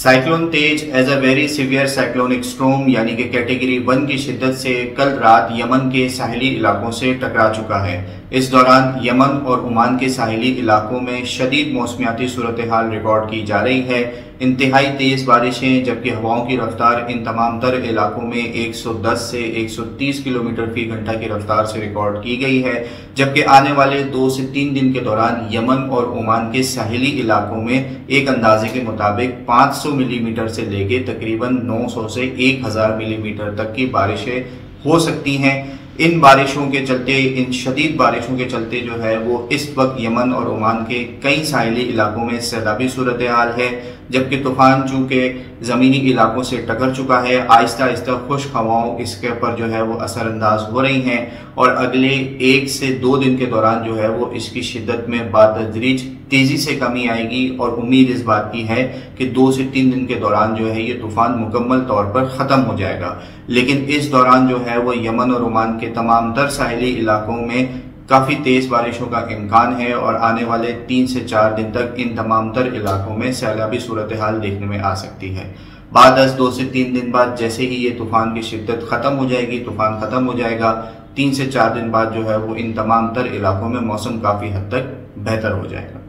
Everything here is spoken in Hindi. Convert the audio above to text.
Cyclone Tej as a very severe cyclonic storm यानी कि कैटेगरी 1 की शिद्दत से कल रात यमन के साहिली इलाकों से टकरा चुका है। इस दौरान यमन और ओमान के साहिली इलाकों में शदीद मौसमियाती सूरत हाल रिकॉर्ड की जा रही है। इंतहाई तेज़ बारिशें, जबकि हवाओं की रफ्तार इन तमाम तर इलाकों में 110 से 130 किलोमीटर फी घंटा की रफ्तार से रिकॉर्ड की गई है। जबकि आने वाले 2 से 3 दिन के दौरान यमन और ओमान के साहिली इलाकों में एक अंदाजे के मुताबिक 500 मिलीमीटर से लेके तकरीबन 900 से 1000 मिलीमीटर तक की बारिशें हो सकती हैं। इन बारिशों के चलते, इन शदीद बारिशों के चलते जो है वो इस वक्त यमन और ओमान के कई साहिली इलाकों में सैलाबी सूरत हाल है। जबकि तूफ़ान चूँकि ज़मीनी इलाकों से टकर चुका है, आहिस्ता आहिस्ता खुश्क हवाओं इसके ऊपर जो है वो असरअंदाज हो रही हैं और अगले 1 से 2 दिन के दौरान जो है वो इसकी शिद्दत में बातदरीज तेज़ी से कमी आएगी। और उम्मीद इस बात की है कि 2 से 3 दिन के दौरान जो है ये तूफ़ान मुकम्मल तौर पर ख़त्म हो जाएगा। लेकिन इस दौरान जो है वो यमन और ओमान के तमाम तर साहिली इलाकों में काफ़ी तेज़ बारिशों का इम्कान है और आने वाले 3 से 4 दिन तक इन तमाम तर इलाकों में सैलाबी सूरत हाल देखने में आ सकती है। बाद 2 से 3 दिन बाद जैसे ही ये तूफ़ान की शिद्दत ख़त्म हो जाएगी, तूफ़ान ख़त्म हो जाएगा, 3 से 4 दिन बाद जो है वो इन तमाम तर इलाकों में मौसम काफ़ी हद तक बेहतर हो जाएगा।